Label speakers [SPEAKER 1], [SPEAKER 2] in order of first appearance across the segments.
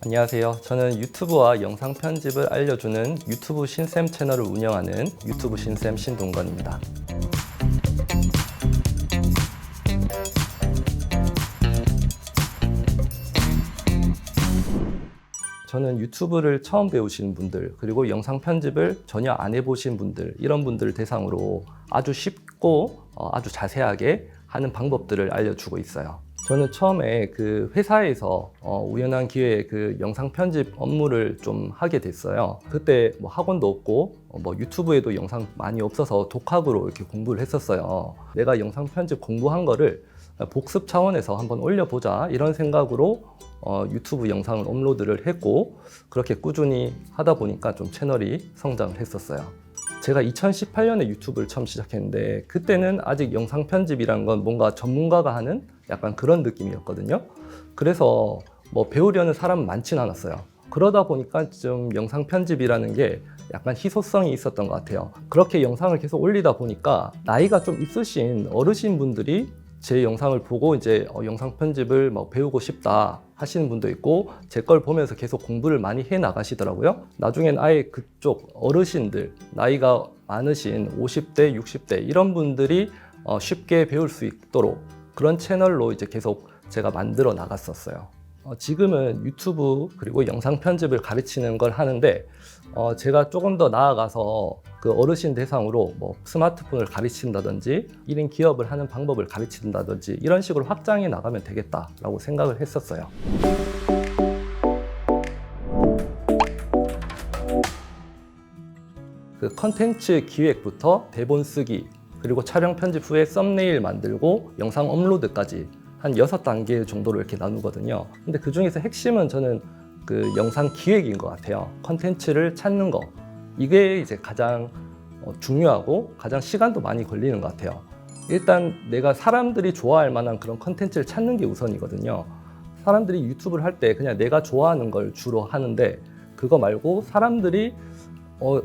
[SPEAKER 1] 안녕하세요. 저는 유튜브와 영상 편집을 알려주는 유튜브 신쌤 채널을 운영하는 유튜브 신쌤 신동건입니다. 저는 유튜브를 처음 배우신 분들, 그리고 영상 편집을 전혀 안 해보신 분들, 이런 분들을 대상으로 아주 쉽고 아주 자세하게 하는 방법들을 알려주고 있어요. 저는 처음에 그 회사에서 우연한 기회에 그 영상 편집 업무를 좀 하게 됐어요. 그때 뭐 학원도 없고 뭐 유튜브에도 영상 많이 없어서 독학으로 이렇게 공부를 했었어요. 내가 영상 편집 공부한 거를 복습 차원에서 한번 올려보자 이런 생각으로 유튜브 영상을 업로드를 했고, 그렇게 꾸준히 하다 보니까 좀 채널이 성장을 했었어요. 제가 2018년에 유튜브를 처음 시작했는데, 그때는 아직 영상 편집이란 건 뭔가 전문가가 하는 약간 그런 느낌이었거든요. 그래서 뭐 배우려는 사람은 많진 않았어요. 그러다 보니까 좀 영상 편집이라는 게 약간 희소성이 있었던 것 같아요. 그렇게 영상을 계속 올리다 보니까 나이가 좀 있으신 어르신 분들이 제 영상을 보고 이제 영상 편집을 뭐 배우고 싶다 하시는 분도 있고, 제 걸 보면서 계속 공부를 많이 해 나가시더라고요. 나중엔 아예 그쪽 어르신들, 나이가 많으신 50대, 60대 이런 분들이 쉽게 배울 수 있도록 그런 채널로 이제 계속 제가 만들어 나갔었어요. 지금은 유튜브 그리고 영상 편집을 가르치는 걸 하는데, 제가 조금 더 나아가서 그 어르신 대상으로 뭐 스마트폰을 가르친다든지 1인 기업을 하는 방법을 가르친다든지 이런 식으로 확장해 나가면 되겠다라고 생각을 했었어요. 그 컨텐츠 기획부터 대본 쓰기, 그리고 촬영 편집 후에 썸네일 만들고 영상 업로드까지 한 6단계 정도로 이렇게 나누거든요. 근데 그 중에서 핵심은 저는 그 영상 기획인 것 같아요. 컨텐츠를 찾는 거, 이게 이제 가장 중요하고 가장 시간도 많이 걸리는 것 같아요. 일단 내가 사람들이 좋아할 만한 그런 컨텐츠를 찾는 게 우선이거든요. 사람들이 유튜브를 할 때 그냥 내가 좋아하는 걸 주로 하는데, 그거 말고 사람들이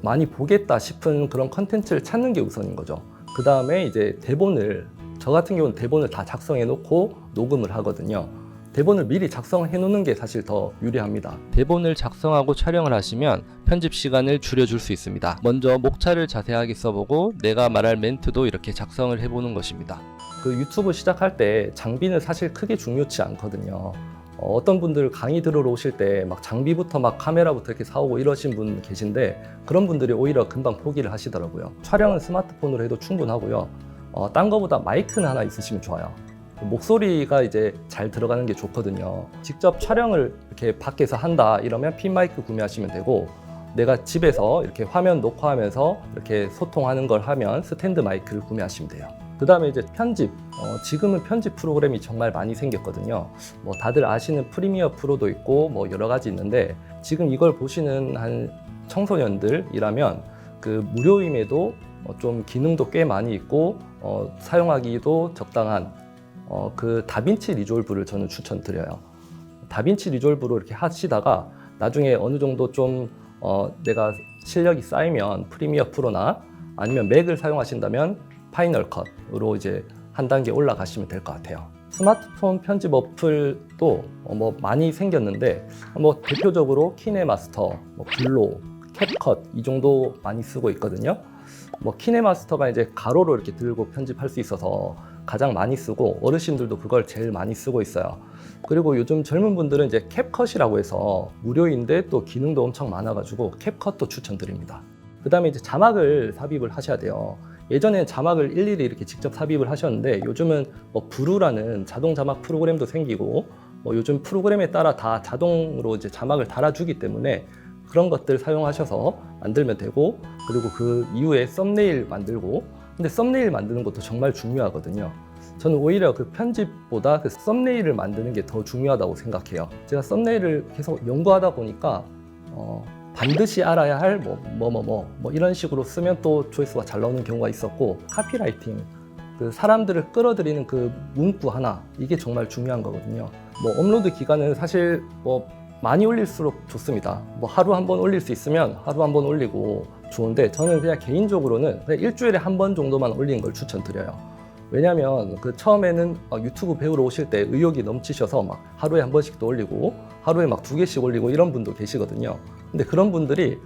[SPEAKER 1] 많이 보겠다 싶은 그런 컨텐츠를 찾는 게 우선인 거죠. 그 다음에 이제 대본을, 저 같은 경우는 대본을 다 작성해 놓고 녹음을 하거든요. 대본을 미리 작성해 놓는 게 사실 더 유리합니다. 대본을 작성하고 촬영을 하시면 편집 시간을 줄여줄 수 있습니다. 먼저 목차를 자세하게 써보고 내가 말할 멘트도 이렇게 작성을 해보는 것입니다. 그 유튜브 시작할 때 장비는 사실 크게 중요치 않거든요. 어떤 분들 강의 들으러 오실 때 막 장비부터 막 카메라부터 이렇게 사오고 이러신 분 계신데, 그런 분들이 오히려 금방 포기를 하시더라고요. 촬영은 스마트폰으로 해도 충분하고요. 딴 거보다 마이크는 하나 있으시면 좋아요. 목소리가 이제 잘 들어가는 게 좋거든요. 직접 촬영을 이렇게 밖에서 한다 이러면 핀 마이크 구매하시면 되고, 내가 집에서 이렇게 화면 녹화하면서 이렇게 소통하는 걸 하면 스탠드 마이크를 구매하시면 돼요. 그 다음에 이제 편집, 지금은 편집 프로그램이 정말 많이 생겼거든요. 뭐 다들 아시는 프리미어 프로도 있고 뭐 여러 가지 있는데, 지금 이걸 보시는 한 청소년들이라면 그 무료임에도 좀 기능도 꽤 많이 있고 사용하기도 적당한 그 다빈치 리졸브를 저는 추천드려요. 다빈치 리졸브로 이렇게 하시다가 나중에 어느 정도 좀 내가 실력이 쌓이면 프리미어 프로나 아니면 맥을 사용하신다면 파이널 컷으로 이제 한 단계 올라가시면 될 것 같아요. 스마트폰 편집 어플도 뭐 많이 생겼는데, 뭐 대표적으로 키네마스터, 뭐 블로, 캡컷 이 정도 많이 쓰고 있거든요. 뭐 키네마스터가 이제 가로로 이렇게 들고 편집할 수 있어서 가장 많이 쓰고, 어르신들도 그걸 제일 많이 쓰고 있어요. 그리고 요즘 젊은 분들은 이제 캡컷이라고 해서 무료인데 또 기능도 엄청 많아가지고 캡컷도 추천드립니다. 그 다음에 이제 자막을 삽입을 하셔야 돼요. 예전엔 자막을 일일이 이렇게 직접 삽입을 하셨는데, 요즘은 뭐 브루라는 자동 자막 프로그램도 생기고, 뭐 요즘 프로그램에 따라 다 자동으로 이제 자막을 달아주기 때문에 그런 것들 사용하셔서 만들면 되고, 그리고 그 이후에 썸네일 만들고, 근데 썸네일 만드는 것도 정말 중요하거든요. 저는 오히려 그 편집보다 그 썸네일을 만드는 게 더 중요하다고 생각해요. 제가 썸네일을 계속 연구하다 보니까 반드시 알아야 할 뭐 이런 식으로 쓰면 또 조회수가 잘 나오는 경우가 있었고, 카피라이팅, 그 사람들을 끌어들이는 그 문구 하나, 이게 정말 중요한 거거든요. 뭐 업로드 기간은 사실 뭐 많이 올릴수록 좋습니다. 뭐 하루 한 번 올릴 수 있으면 하루 한 번 올리고 좋은데, 저는 그냥 개인적으로는 그냥 일주일에 한 번 정도만 올리는 걸 추천드려요. 왜냐하면 그 처음에는 유튜브 배우러 오실 때 의욕이 넘치셔서 막 하루에 한 번씩도 올리고 하루에 막 2개씩 올리고 이런 분도 계시거든요. 근데 그런 분들이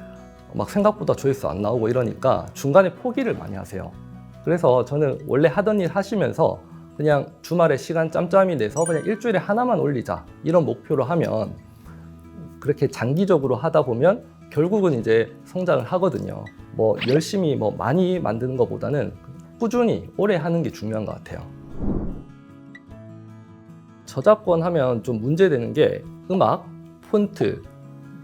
[SPEAKER 1] 막 생각보다 조회수 안 나오고 이러니까 중간에 포기를 많이 하세요. 그래서 저는 원래 하던 일 하시면서 그냥 주말에 시간 짬짬이 내서 그냥 일주일에 하나만 올리자 이런 목표로 하면 그렇게 장기적으로 하다 보면 결국은 이제 성장을 하거든요. 뭐 열심히 뭐 많이 만드는 것보다는 꾸준히 오래 하는 게 중요한 것 같아요. 저작권 하면 좀 문제되는 게 음악, 폰트,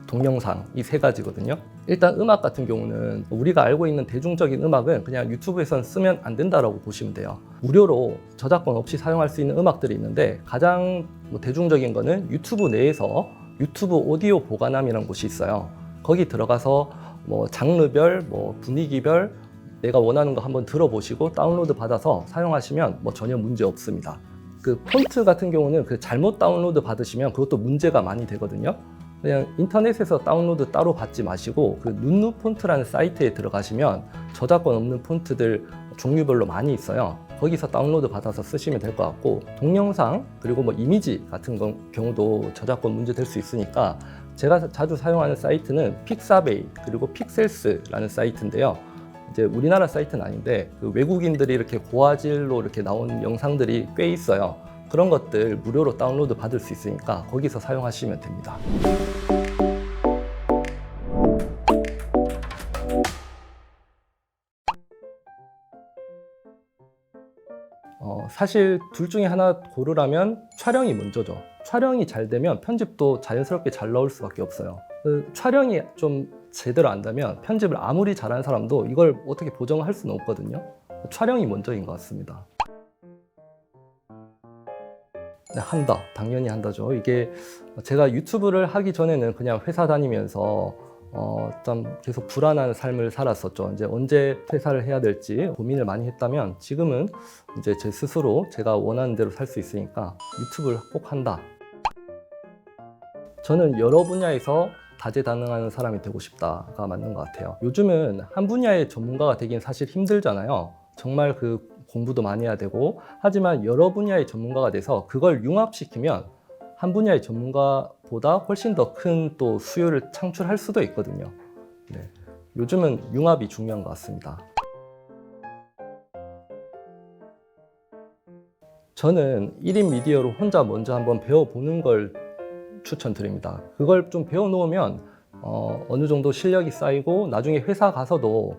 [SPEAKER 1] 동영상 이 3가지거든요. 일단 음악 같은 경우는 우리가 알고 있는 대중적인 음악은 그냥 유튜브에선 쓰면 안 된다라고 보시면 돼요. 무료로 저작권 없이 사용할 수 있는 음악들이 있는데 가장 대중적인 거는 유튜브 내에서 유튜브 오디오 보관함이라는 곳이 있어요. 거기 들어가서 뭐 장르별, 뭐 분위기별 내가 원하는 거 한번 들어보시고 다운로드 받아서 사용하시면 뭐 전혀 문제 없습니다. 그 폰트 같은 경우는 그 잘못 다운로드 받으시면 그것도 문제가 많이 되거든요. 그냥 인터넷에서 다운로드 따로 받지 마시고 그 눈누 폰트라는 사이트에 들어가시면 저작권 없는 폰트들 종류별로 많이 있어요. 거기서 다운로드 받아서 쓰시면 될 것 같고, 동영상 그리고 뭐 이미지 같은 경우도 저작권 문제 될 수 있으니까 제가 자주 사용하는 사이트는 픽사베이 그리고 픽셀스라는 사이트인데요. 이제 우리나라 사이트는 아닌데 그 외국인들이 이렇게 고화질로 이렇게 나온 영상들이 꽤 있어요. 그런 것들 무료로 다운로드 받을 수 있으니까 거기서 사용하시면 됩니다. 사실 둘 중에 하나 고르라면 촬영이 먼저죠. 촬영이 잘 되면 편집도 자연스럽게 잘 나올 수밖에 없어요. 그 촬영이 좀 제대로 안다면 편집을 아무리 잘하는 사람도 이걸 어떻게 보정할 수는 없거든요. 촬영이 먼저인 것 같습니다. 네, 당연히 한다죠. 이게 제가 유튜브를 하기 전에는 그냥 회사 다니면서 좀 계속 불안한 삶을 살았었죠. 이제 언제 퇴사를 해야 될지 고민을 많이 했다면 지금은 이제 제 스스로 제가 원하는 대로 살 수 있으니까 유튜브를 꼭 한다. 저는 여러 분야에서 다재다능한 사람이 되고 싶다가 맞는 것 같아요. 요즘은 한 분야의 전문가가 되긴 사실 힘들잖아요. 정말 그 공부도 많이 해야 되고, 하지만 여러 분야의 전문가가 돼서 그걸 융합시키면 한 분야의 전문가보다 훨씬 더 큰 또 수요를 창출할 수도 있거든요. 네. 요즘은 융합이 중요한 것 같습니다. 저는 1인 미디어로 혼자 먼저 한번 배워보는 걸 추천드립니다. 그걸 좀 배워놓으면 어느 정도 실력이 쌓이고 나중에 회사 가서도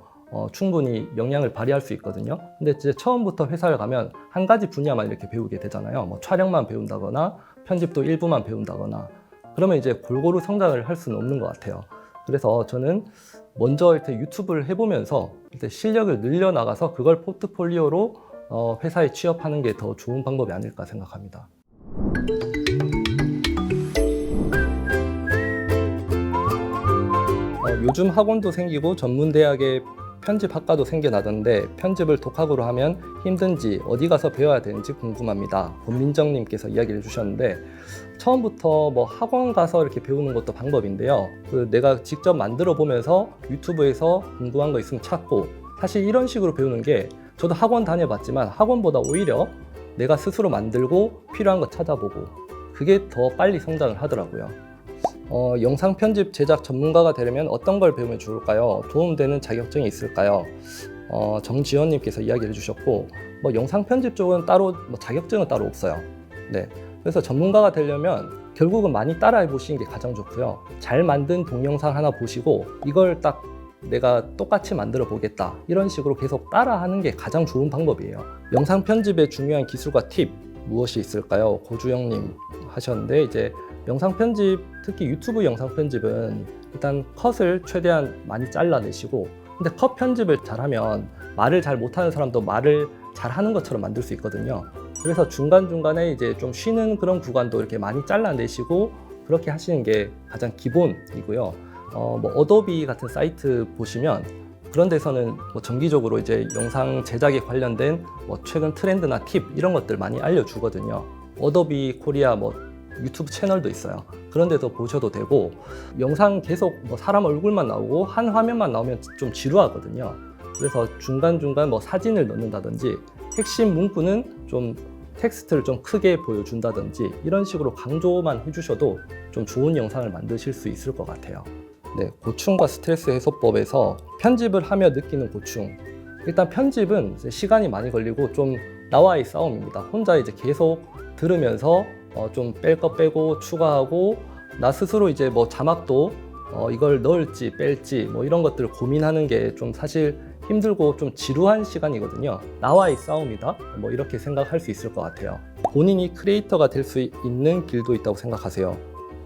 [SPEAKER 1] 충분히 역량을 발휘할 수 있거든요. 근데 이제 처음부터 회사를 가면 한 가지 분야만 이렇게 배우게 되잖아요. 뭐 촬영만 배운다거나 편집도 일부만 배운다거나, 그러면 이제 골고루 성장을 할 수는 없는 것 같아요. 그래서 저는 먼저 이렇게 유튜브를 해보면서 이렇게 실력을 늘려나가서 그걸 포트폴리오로 회사에 취업하는 게 더 좋은 방법이 아닐까 생각합니다. 요즘 학원도 생기고 전문대학에 편집학과도 생겨나던데 편집을 독학으로 하면 힘든지 어디 가서 배워야 되는지 궁금합니다. 권민정님께서 이야기를 해주셨는데, 처음부터 뭐 학원 가서 이렇게 배우는 것도 방법인데요. 내가 직접 만들어 보면서 유튜브에서 궁금한 거 있으면 찾고, 사실 이런 식으로 배우는 게 저도 학원 다녀봤지만 학원보다 오히려 내가 스스로 만들고 필요한 거 찾아보고 그게 더 빨리 성장을 하더라고요. 영상 편집 제작 전문가가 되려면 어떤 걸 배우면 좋을까요? 도움되는 자격증이 있을까요? 정지현님께서 이야기를 해주셨고, 뭐 영상 편집 쪽은 따로 자격증은 따로 없어요. 네, 그래서 전문가가 되려면 결국은 많이 따라해 보시는 게 가장 좋고요. 잘 만든 동영상 하나 보시고 이걸 딱 내가 똑같이 만들어 보겠다, 이런 식으로 계속 따라하는 게 가장 좋은 방법이에요. 영상 편집의 중요한 기술과 팁 무엇이 있을까요? 고주영님 하셨는데, 이제 영상 편집, 특히 유튜브 영상 편집은 일단 컷을 최대한 많이 잘라내시고, 근데 컷 편집을 잘하면 말을 잘 못하는 사람도 말을 잘하는 것처럼 만들 수 있거든요. 그래서 중간중간에 이제 좀 쉬는 그런 구간도 이렇게 많이 잘라내시고 그렇게 하시는 게 가장 기본이고요. 뭐 어도비 같은 사이트 보시면 그런 데서는 뭐 정기적으로 이제 영상 제작에 관련된 뭐 최근 트렌드나 팁 이런 것들 많이 알려주거든요. 어도비 코리아 뭐 유튜브 채널도 있어요. 그런 데도 보셔도 되고, 영상 계속 뭐 사람 얼굴만 나오고 한 화면만 나오면 좀 지루하거든요. 그래서 중간중간 뭐 사진을 넣는다든지 핵심 문구는 좀 텍스트를 좀 크게 보여준다든지 이런 식으로 강조만 해주셔도 좀 좋은 영상을 만드실 수 있을 것 같아요. 네, 고충과 스트레스 해소법에서 편집을 하며 느끼는 고충. 일단 편집은 시간이 많이 걸리고 좀 나와의 싸움입니다. 혼자 이제 계속 들으면서 좀 뺄 거 빼고 추가하고 나 스스로 이제 뭐 자막도 이걸 넣을지 뺄지 뭐 이런 것들을 고민하는 게 좀 사실 힘들고 좀 지루한 시간이거든요. 나와의 싸움이다. 뭐 이렇게 생각할 수 있을 것 같아요. 본인이 크리에이터가 될 수 있는 길도 있다고 생각하세요.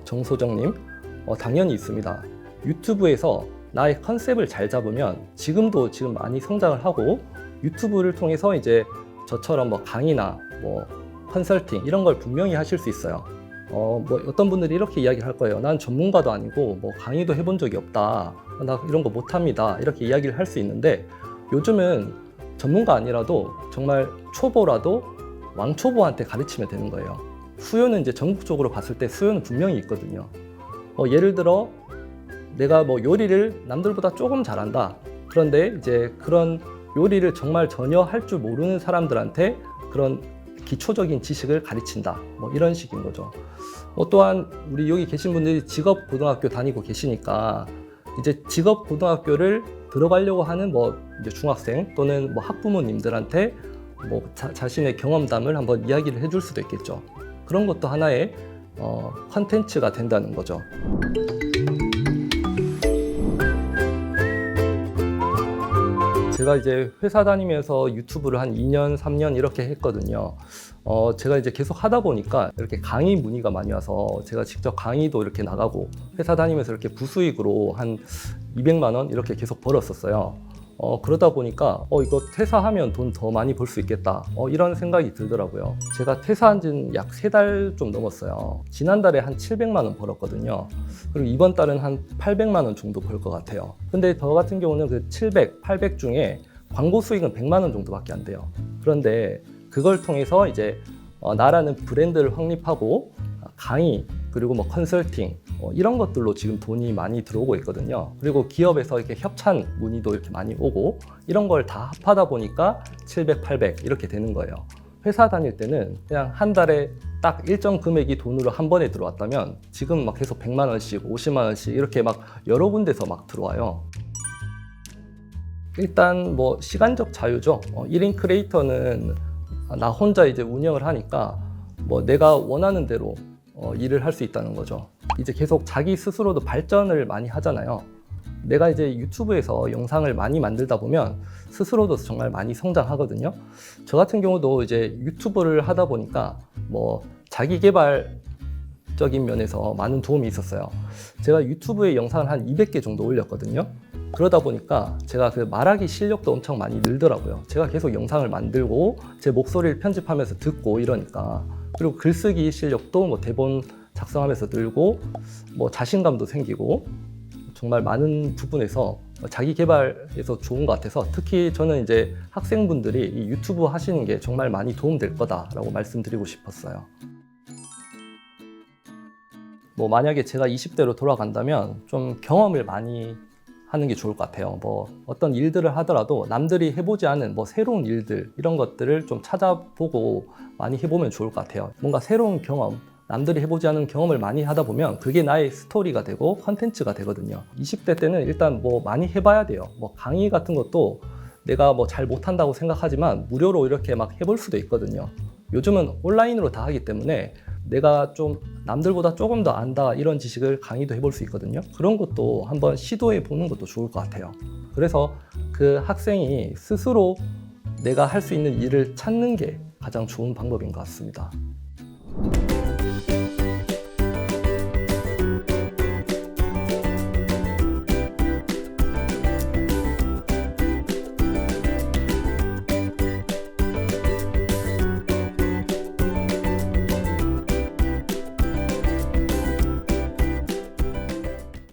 [SPEAKER 1] 정소정님, 당연히 있습니다. 유튜브에서 나의 컨셉을 잘 잡으면 지금 많이 성장을 하고 유튜브를 통해서 이제 저처럼 뭐 강의나 뭐 컨설팅 이런 걸 분명히 하실 수 있어요. 뭐 어떤 분들이 이렇게 이야기할 거예요. 난 전문가도 아니고 뭐 강의도 해본 적이 없다. 나 이런 거 못합니다. 이렇게 이야기를 할 수 있는데 요즘은 전문가 아니라도 정말 초보라도 왕초보한테 가르치면 되는 거예요. 수요는 이제 전국적으로 봤을 때 수요는 분명히 있거든요. 예를 들어 내가 뭐 요리를 남들보다 조금 잘한다. 그런데 이제 그런 요리를 정말 전혀 할 줄 모르는 사람들한테 그런 기초적인 지식을 가르친다. 뭐 이런 식인 거죠. 또한 우리 여기 계신 분들이 직업고등학교 다니고 계시니까 이제 직업고등학교를 들어가려고 하는 뭐 이제 중학생 또는 뭐 학부모님들한테 뭐 자신의 경험담을 한번 이야기를 해줄 수도 있겠죠. 그런 것도 하나의 컨텐츠가 된다는 거죠. 제가 이제 회사 다니면서 유튜브를 한 2년, 3년 이렇게 했거든요. 제가 이제 계속 하다 보니까 이렇게 강의 문의가 많이 와서 제가 직접 강의도 이렇게 나가고 회사 다니면서 이렇게 부수익으로 한 200만 원 이렇게 계속 벌었었어요. 그러다 보니까 이거 퇴사하면 돈 더 많이 벌 수 있겠다 이런 생각이 들더라고요. 제가 퇴사한 지는 약 3달 좀 넘었어요. 지난달에 한 700만 원 벌었거든요. 그리고 이번 달은 한 800만 원 정도 벌 것 같아요. 근데 저 같은 경우는 그 700, 800 중에 광고 수익은 100만 원 정도밖에 안 돼요. 그런데 그걸 통해서 이제 나라는 브랜드를 확립하고 강의 그리고 뭐 컨설팅 이런 것들로 지금 돈이 많이 들어오고 있거든요. 그리고 기업에서 이렇게 협찬 문의도 이렇게 많이 오고 이런 걸 다 합하다 보니까 700, 800 이렇게 되는 거예요. 회사 다닐 때는 그냥 한 달에 딱 일정 금액이 돈으로 한 번에 들어왔다면 지금 막 계속 100만 원씩, 50만 원씩 이렇게 막 여러 군데서 막 들어와요. 일단 뭐 시간적 자유죠. 1인 크리에이터는 나 혼자 이제 운영을 하니까 뭐 내가 원하는 대로 일을 할 수 있다는 거죠. 이제 계속 자기 스스로도 발전을 많이 하잖아요. 내가 이제 유튜브에서 영상을 많이 만들다 보면 스스로도 정말 많이 성장하거든요. 저 같은 경우도 이제 유튜브를 하다 보니까 뭐 자기 개발적인 면에서 많은 도움이 있었어요. 제가 유튜브에 영상을 한 200개 정도 올렸거든요. 그러다 보니까 제가 그 말하기 실력도 엄청 많이 늘더라고요. 제가 계속 영상을 만들고 제 목소리를 편집하면서 듣고 이러니까. 그리고 글쓰기 실력도 뭐 대본 작성하면서 늘고 뭐 자신감도 생기고 정말 많은 부분에서 자기 개발에서 좋은 것 같아서 특히 저는 이제 학생분들이 이 유튜브 하시는 게 정말 많이 도움될 거다라고 말씀드리고 싶었어요. 뭐 만약에 제가 20대로 돌아간다면 좀 경험을 많이 하는 게 좋을 것 같아요. 뭐 어떤 일들을 하더라도 남들이 해보지 않은 뭐 새로운 일들 이런 것들을 좀 찾아보고 많이 해보면 좋을 것 같아요. 뭔가 새로운 경험, 남들이 해보지 않은 경험을 많이 하다 보면 그게 나의 스토리가 되고 컨텐츠가 되거든요. 20대 때는 일단 뭐 많이 해봐야 돼요. 뭐 강의 같은 것도 내가 뭐 잘 못한다고 생각하지만 무료로 이렇게 막 해볼 수도 있거든요. 요즘은 온라인으로 다 하기 때문에 내가 좀 남들보다 조금 더 안다 이런 지식을 강의도 해볼 수 있거든요. 그런 것도 한번 시도해 보는 것도 좋을 것 같아요. 그래서 그 학생이 스스로 내가 할 수 있는 일을 찾는 게 가장 좋은 방법인 것 같습니다.